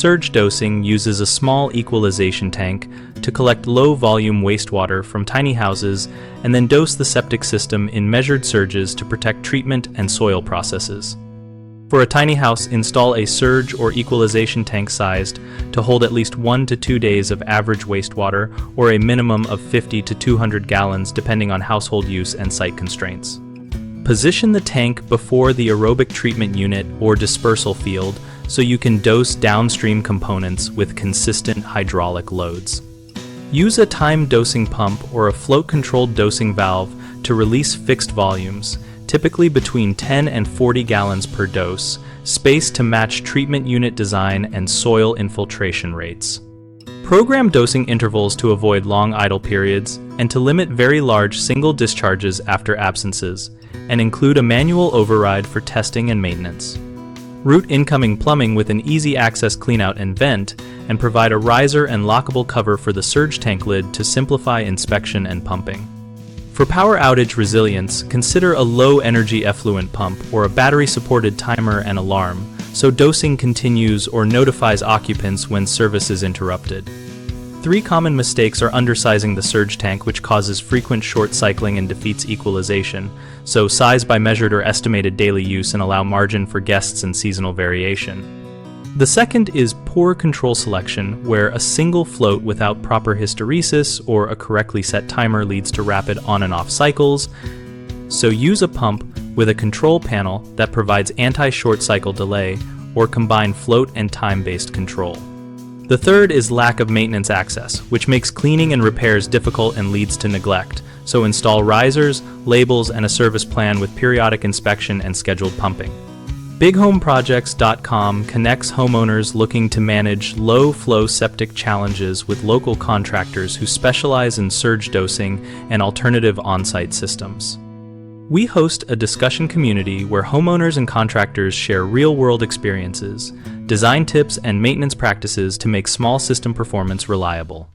Surge dosing uses a small equalization tank to collect low-volume wastewater from tiny houses and then dose the septic system in measured surges to protect treatment and soil processes. For a tiny house, install a surge or equalization tank sized to hold at least 1 to 2 days of average wastewater or a minimum of 50 to 200 gallons depending on household use and site constraints. Position the tank before the aerobic treatment unit or dispersal field so you can dose downstream components with consistent hydraulic loads. Use a time dosing pump or a float-controlled dosing valve to release fixed volumes, typically between 10 and 40 gallons per dose, spaced to match treatment unit design and soil infiltration rates. Program dosing intervals to avoid long idle periods and to limit very large single discharges after absences, and include a manual override for testing and maintenance. Route incoming plumbing with an easy access cleanout and vent, and provide a riser and lockable cover for the surge tank lid to simplify inspection and pumping. For power outage resilience, consider a low-energy effluent pump or a battery-supported timer and alarm, so dosing continues or notifies occupants when service is interrupted. 3 common mistakes are undersizing the surge tank, which causes frequent short cycling and defeats equalization, so size by measured or estimated daily use and allow margin for guests and seasonal variation. The second is poor control selection, where a single float without proper hysteresis or a correctly set timer leads to rapid on and off cycles, so use a pump with a control panel that provides anti-short cycle delay or combine float and time-based control. The third is lack of maintenance access, which makes cleaning and repairs difficult and leads to neglect, so install risers, labels, and a service plan with periodic inspection and scheduled pumping. BigHomeProjects.com connects homeowners looking to manage low-flow septic challenges with local contractors who specialize in surge dosing and alternative on-site systems. We host a discussion community where homeowners and contractors share real-world experiences, design tips, and maintenance practices to make small system performance reliable.